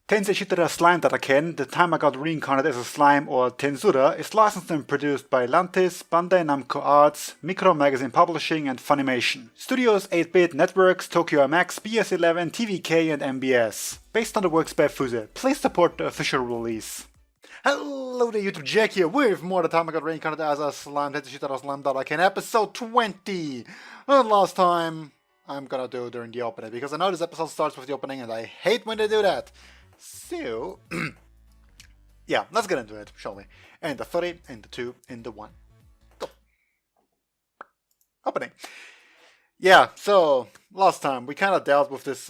Tensei shitara slime Datta Ken, the time I got reincarnated as a slime or Tensura, is licensed and produced by Lantis, Bandai Namco Arts, Micro Magazine Publishing and Funimation. Studios 8-Bit Networks, Tokyo MX, BS11, TVK and MBS. Based on the works by Fuse. Please support the official release. Hello there, YouTube Jack here with more The Time I Got Reincarnated as a Slime, Tensei shitara slime Datta Ken, episode 20. And last time I'm gonna do during the opening, because I know this episode starts with the opening and I hate when they do that. So, yeah, let's get into it, shall we? And the 30, and the 2, and the 1. Go. Opening. Yeah, so, last time we kind of dealt with this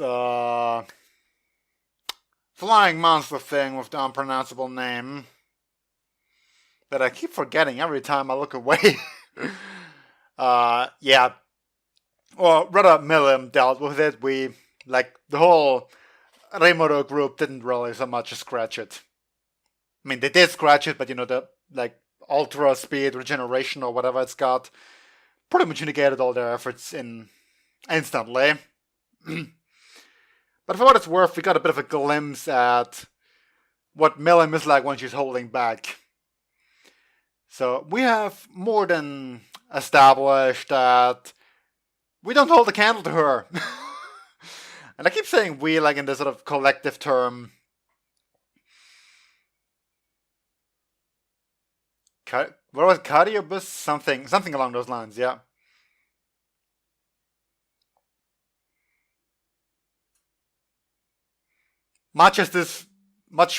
flying monster thing with the unpronounceable name that I keep forgetting every time I look away. Yeah. Or rather, Milim dealt with it. We, like, the whole Remoro group didn't really so much scratch it. I mean, they did scratch it, but you know, the like ultra speed regeneration or whatever it's got pretty much negated all their efforts in instantly. But for what it's worth, we got a bit of a glimpse at what Milim is like when she's holding back. So we have more than established that we don't hold a candle to her. And I keep saying we, like in this sort of collective term. What was it? Cardiobus? Something along those lines, yeah. Much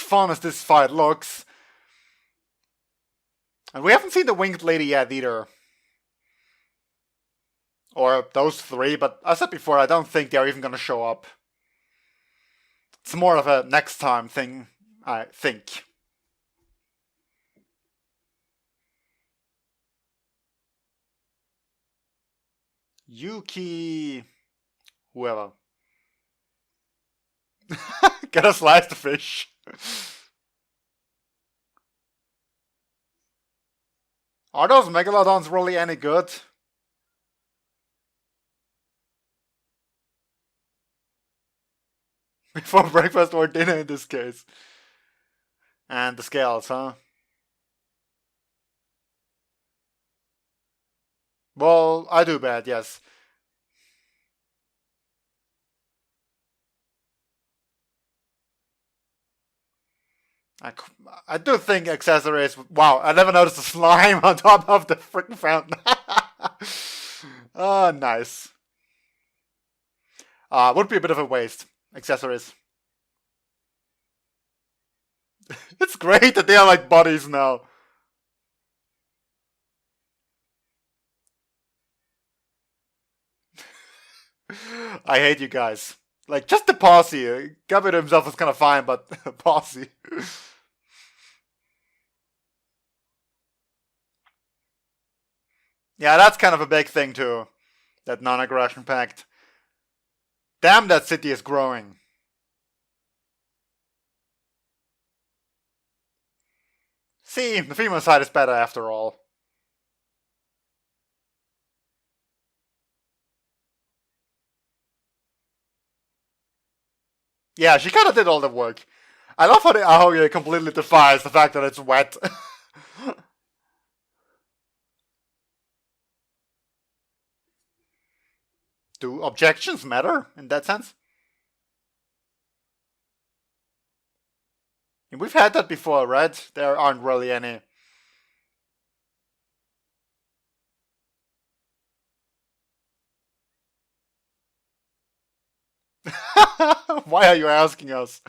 fun as this fight looks. And we haven't seen the winged lady yet either. Or those three, but I said before, I don't think they're even gonna show up. It's more of a next time thing, I think. Yuki... whoever. Gotta slice the fish. Are those megalodons really any good? Before breakfast or dinner in this case. And the scales, huh? Well, I do bad, yes. I do think accessories... Wow, I never noticed the slime on top of the freaking fountain. Oh, nice. Would be a bit of a waste. Accessories. It's great that they are like buddies now. I hate you guys. Like, just the posse. Gabby himself is kind of fine, but posse. Yeah, that's kind of a big thing too. That non-aggression pact. Damn, that city is growing. See, the female side is better after all. Yeah, she kind of did all the work. I love how the Ahoge completely defies the fact that it's wet. Do objections matter in that sense? And we've had that before, right? There aren't really any. Why are you asking us?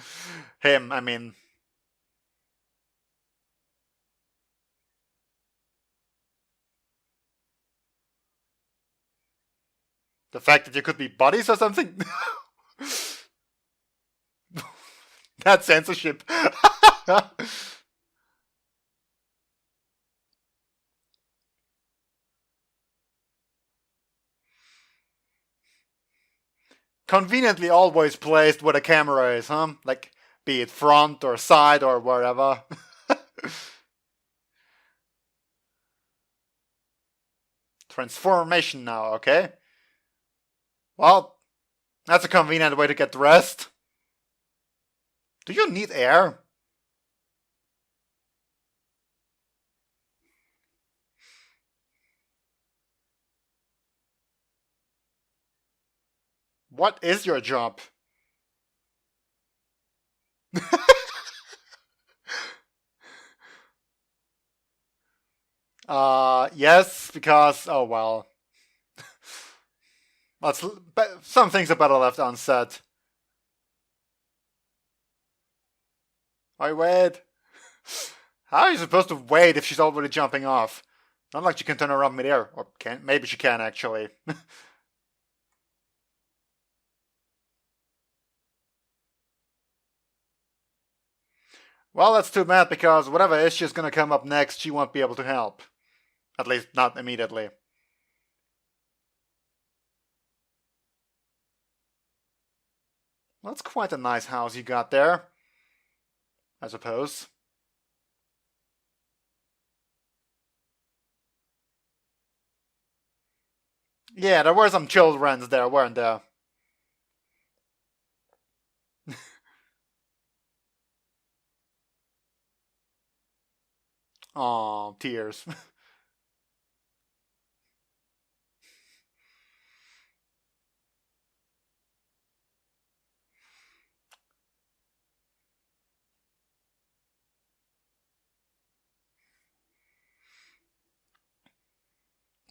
Him, I mean. The fact that you could be buddies or something? That's censorship. Conveniently always placed where the camera is, huh? Like, be it front or side or wherever. Transformation now, okay? Well, that's a convenient way to get dressed. Do you need air? What is your job? Yes, because, oh well. Some things are better left unsaid. I wait. How are you supposed to wait if she's already jumping off? Not like she can turn around midair. Or can maybe she can actually. Well, that's too bad because whatever issue's gonna come up next, she won't be able to help. At least not immediately. Well, that's quite a nice house you got there, I suppose. Yeah, there were some children there, weren't there? Aw, tears.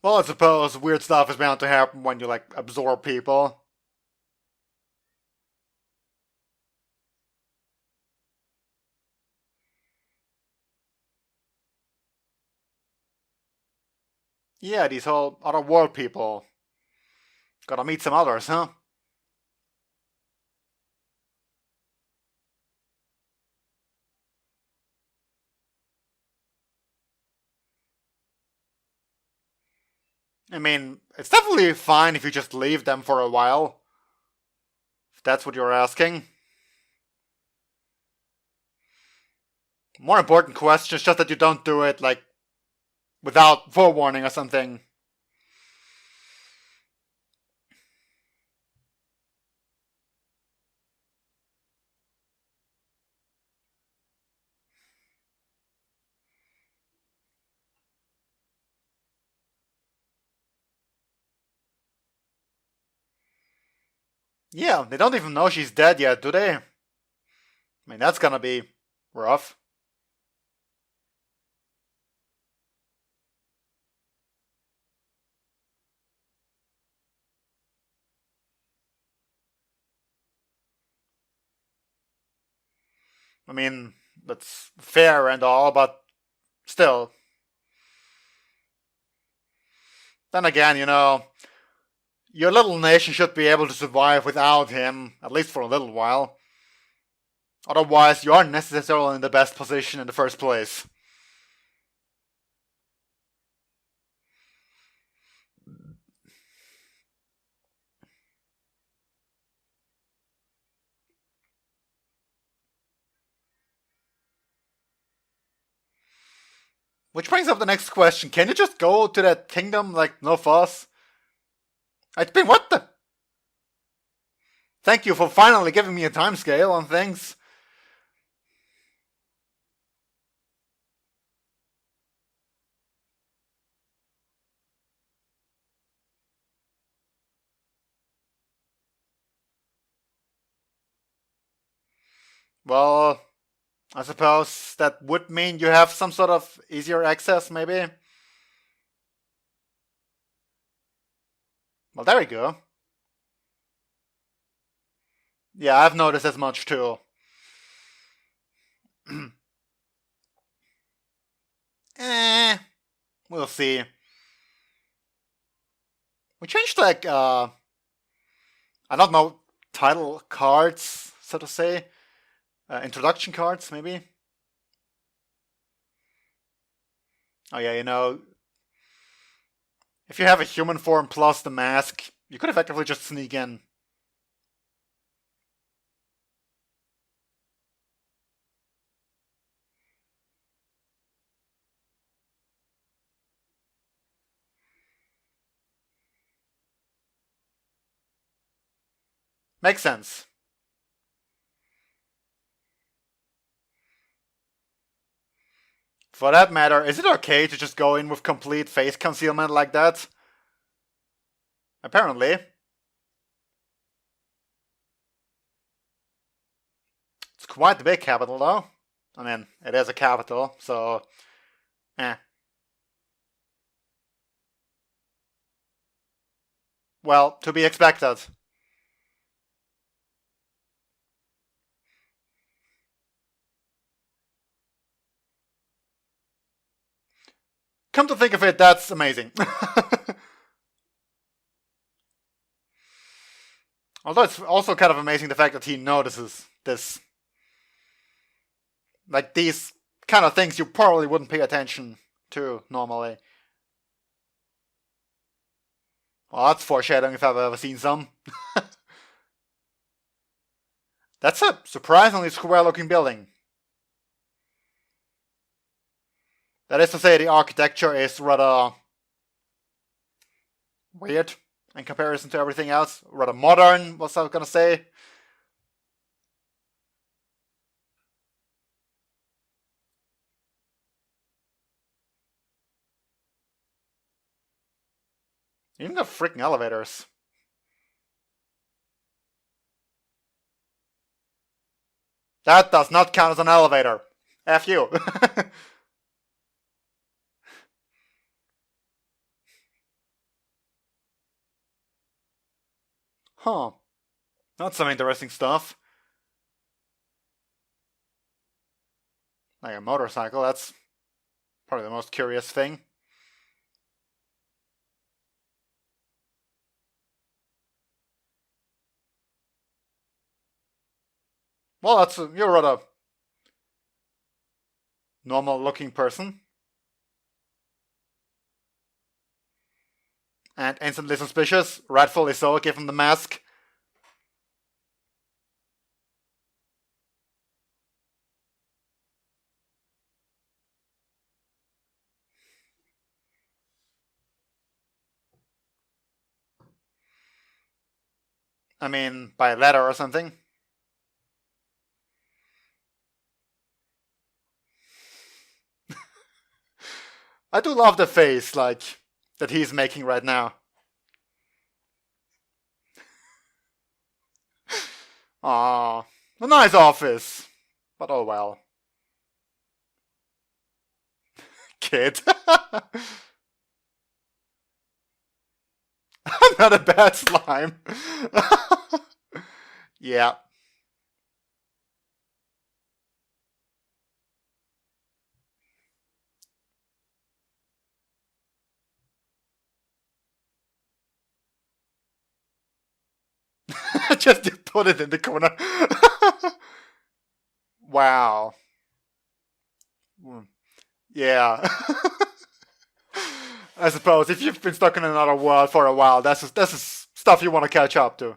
Well, I suppose weird stuff is bound to happen when you, like, absorb people. Yeah, these whole other world people. Gotta meet some others, huh? I mean, it's definitely fine if you just leave them for a while. If that's what you're asking. More important question is just that you don't do it, like, without forewarning or something. Yeah, they don't even know she's dead yet, do they? I mean, that's gonna be rough. I mean, that's fair and all, but still. Then again, your little nation should be able to survive without him, at least for a little while. Otherwise, you aren't necessarily in the best position in the first place. Which brings up the next question. Can you just go to that kingdom like no fuss? It's been what the? Thank you for finally giving me a timescale on things. Well, I suppose that would mean you have some sort of easier access, maybe? Well, there we go. Yeah, I've noticed as much too. Eh, we'll see. We changed, like, I don't know, title cards, so to say. Introduction cards, maybe? Oh yeah, if you have a human form plus the mask, you could effectively just sneak in. Makes sense. For that matter, is it okay to just go in with complete face concealment like that? Apparently. It's quite the big capital, though. I mean, it is a capital, so... Well, to be expected. Come to think of it, that's amazing. Although it's also kind of amazing the fact that he notices this. Like, these kind of things you probably wouldn't pay attention to normally. Well, that's foreshadowing if I've ever seen some. That's a surprisingly square-looking building. That is to say, the architecture is rather weird in comparison to everything else. Rather modern, was I gonna say. Even the freaking elevators. That does not count as an elevator. F you. Huh. That's some interesting stuff. Like a motorcycle, that's probably the most curious thing. Well, you're a rather normal looking person. And instantly suspicious, rightfully so, given the mask. I mean, by letter or something. I do love the face, like, that he's making right now. Ah, a nice office. But oh well. Kid. Not a bad slime. Yeah. Just put it in the corner. Wow. Yeah. I suppose if you've been stuck in another world for a while, that's stuff you want to catch up to.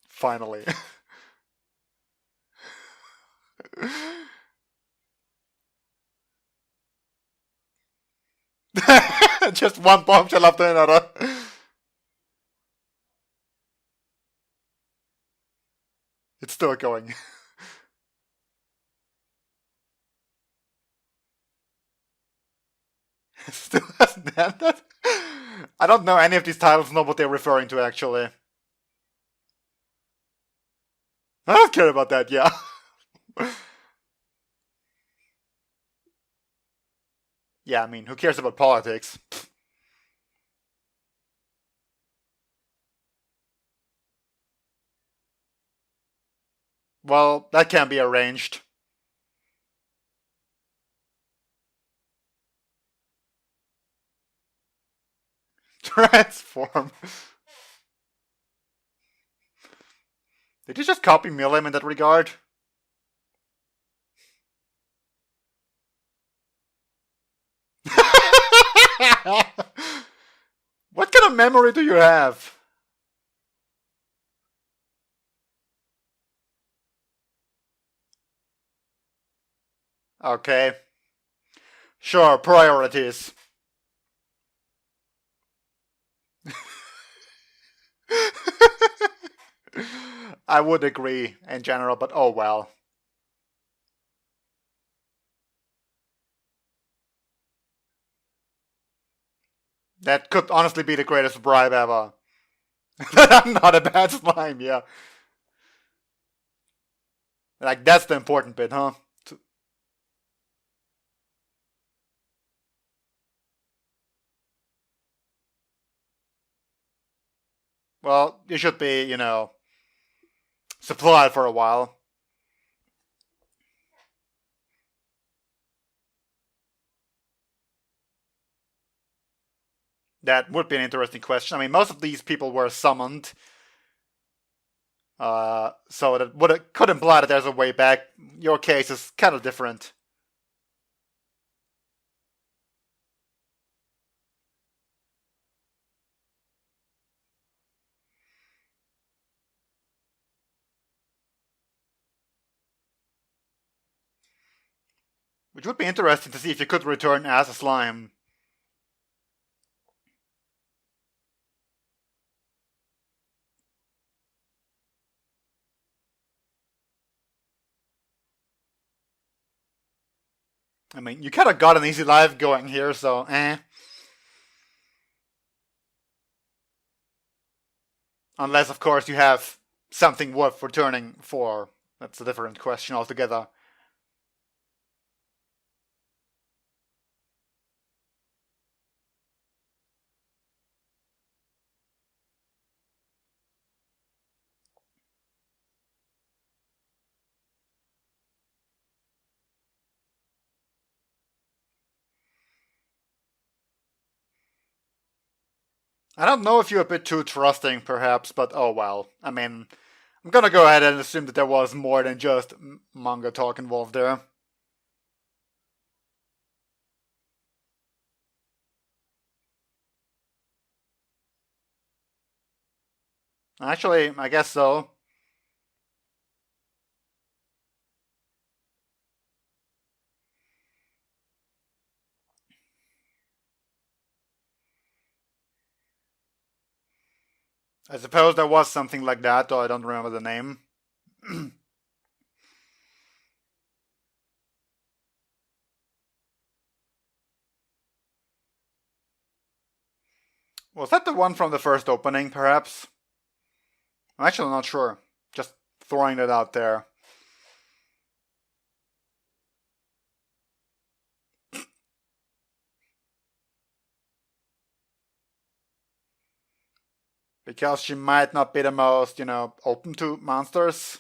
Finally. Just one bombshell after another. It's still going. Still hasn't ended? I don't know any of these titles know what they're referring to, actually. I don't care about that, yeah. Yeah, I mean, who cares about politics? Well, that can be arranged. Transform. Did you just copy Milim in that regard? memory do you have? Okay. Sure, priorities. I would agree in general, but oh well. That could honestly be the greatest bribe ever. I'm not a bad slime, yeah. Like, that's the important bit, huh? Well, you should be, supplied for a while. That would be an interesting question. I mean, most of these people were summoned, so that could imply that there's a way back. Your case is kind of different. Which would be interesting to see if you could return as a slime. I mean, you kind of got an easy life going here, so eh. Unless, of course, you have something worth returning for. That's a different question altogether. I don't know if you're a bit too trusting, perhaps, but oh well. I mean, I'm gonna go ahead and assume that there was more than just manga talk involved there. Actually, I guess so. I suppose there was something like that, though I don't remember the name. Was that the one from the first opening, perhaps? I'm actually not sure. Just throwing it out there. Because she might not be the most, open to monsters.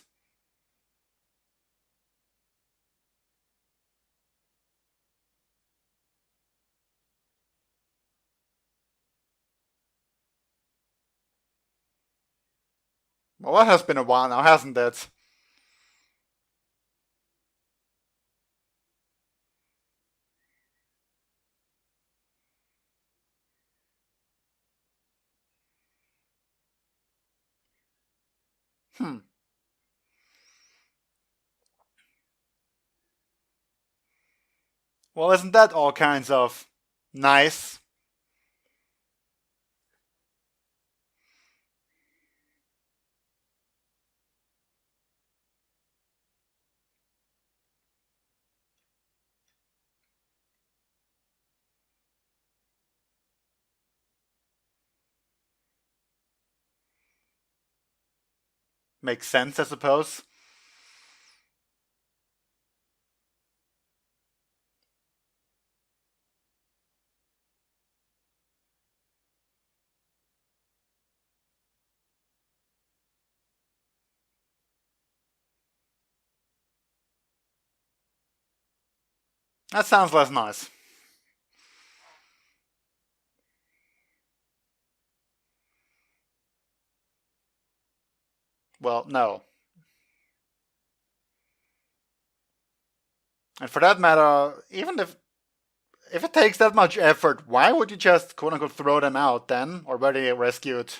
Well, that has been a while now, hasn't it? Hmm. Well, isn't that all kinds of nice? Makes sense, I suppose. That sounds less nice. Well, no. And for that matter, even if if it takes that much effort, why would you just quote-unquote throw them out then? Or were they rescued?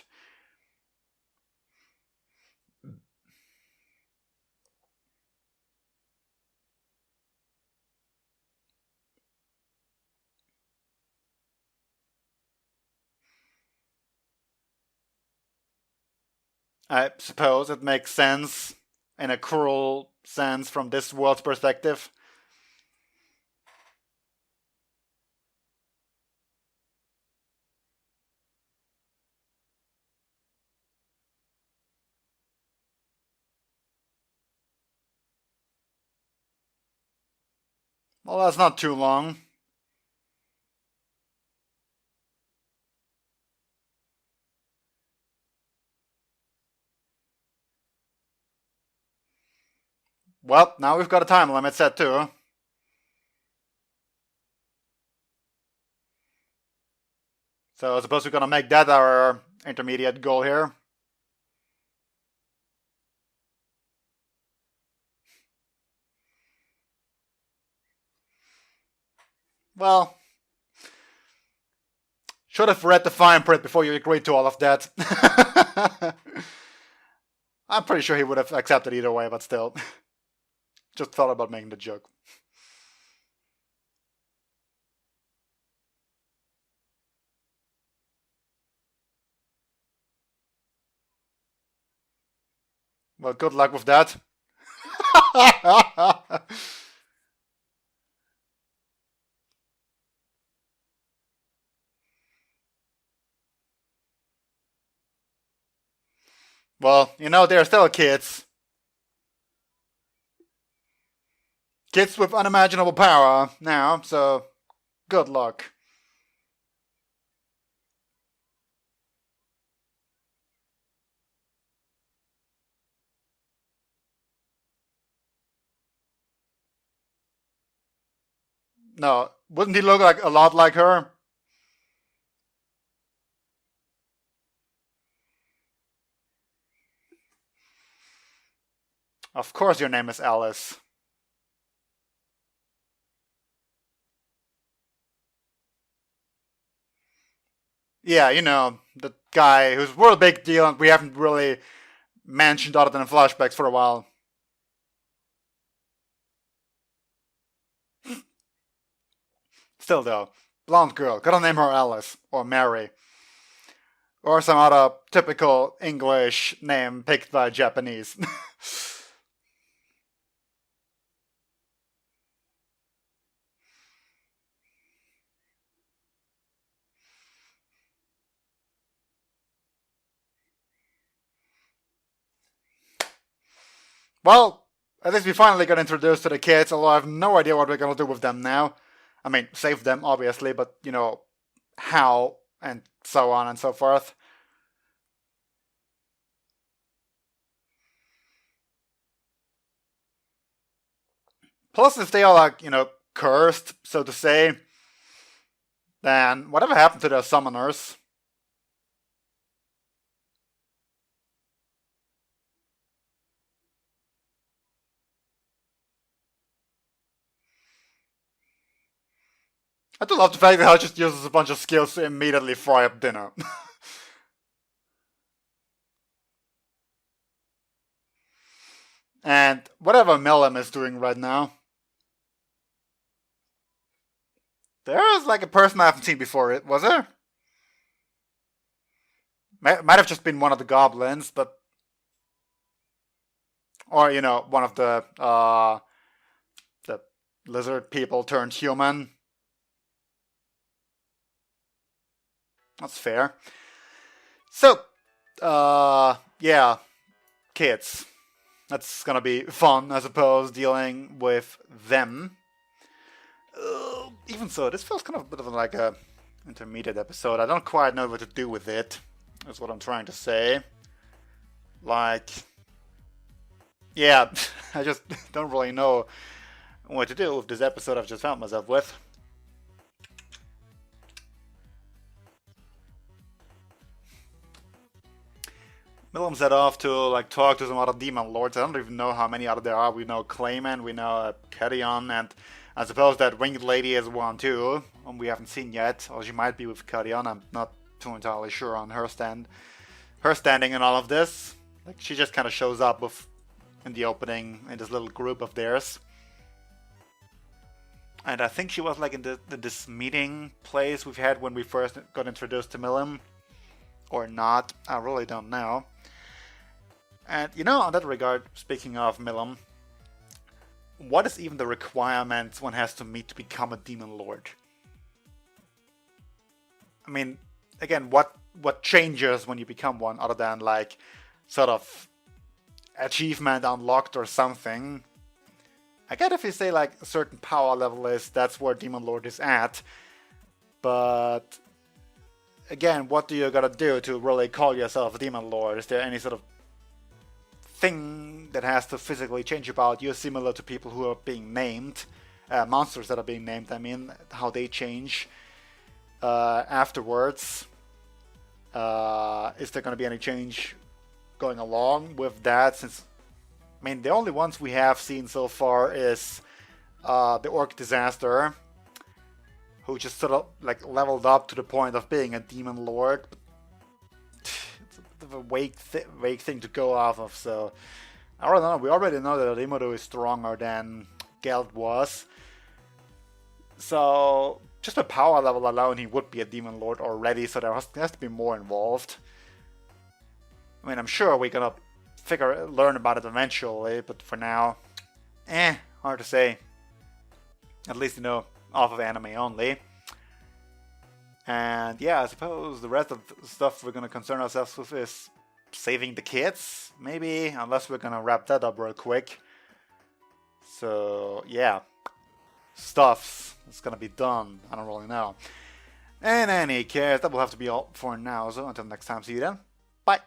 I suppose it makes sense in a cruel sense from this world's perspective. Well, that's not too long. Well, now we've got a time limit set too. So I suppose we're gonna make that our intermediate goal here. Well, should have read the fine print before you agreed to all of that. I'm pretty sure he would have accepted either way, but still. Just thought about making the joke. Well, good luck with that. Well, you know, they're still kids. Kids with unimaginable power now, so good luck. No, wouldn't he look like a lot like her? Of course your name is Alice. Yeah, you know, the guy who's a real big deal and we haven't really mentioned other than in flashbacks for a while. Still though, blonde girl, gotta name her Alice, or Mary. Or some other typical English name picked by Japanese. Well, at least we finally got introduced to the kids, although I have no idea what we're gonna do with them now. I mean, save them, obviously, but, you know, how, and so on and so forth. Plus, if they are, like, you know, cursed, so to say, then whatever happened to their summoners? I do love the fact that he just uses a bunch of skills to immediately fry up dinner. And whatever Milim is doing right now. There's like a person I haven't seen before, was there? Might have just been one of the goblins, but... Or, you know, one of the lizard people turned human. That's fair. So, yeah, kids. That's gonna be fun, I suppose, dealing with them. Even so, this feels kind of a bit of like a intermediate episode. I don't quite know what to do with it. That's what I'm trying to say. Like, yeah, I just don't really know what to do with this episode I've just found myself with. Milim set off to like talk to some other demon lords. I don't even know how many other there are. We know Clayman, we know Carrion, and I suppose that winged lady is one too. one we haven't seen yet, or she might be with Carrion. I'm not too entirely sure on her standing in all of this. Like, she just kind of shows up in the opening in this little group of theirs. And I think she was like in this meeting place we've had when we first got introduced to Milim. Or not, I really don't know. And you know, on that regard, speaking of Milim, what is even the requirements one has to meet to become a Demon Lord? I mean, again, what changes when you become one other than like sort of achievement unlocked or something? I get if you say like a certain power level is, that's where Demon Lord is at, but again, what do you gotta do to really call yourself a Demon Lord? Is there any sort of thing that has to physically change about you, similar to people who are being named, monsters that are being named, I mean, how they change afterwards? Is there gonna be any change going along with that? Since, I mean, the only ones we have seen so far is the Orc Disaster, who just sort of like leveled up to the point of being a Demon Lord. It's a bit of a vague thing to go off of, so I don't know. We already know that Rimuru is stronger than Geld was, so just a power level alone he would be a Demon Lord already, so there has to be more involved. I mean, I'm sure we're gonna learn about it eventually, but for now, hard to say. At least, you know, off of anime only. And yeah, I suppose the rest of the stuff we're gonna concern ourselves with is saving the kids, maybe, unless we're gonna wrap that up real quick. So yeah, stuffs that's gonna be done, I don't really know. In any case, that will have to be all for now, so until next time, see you then, bye!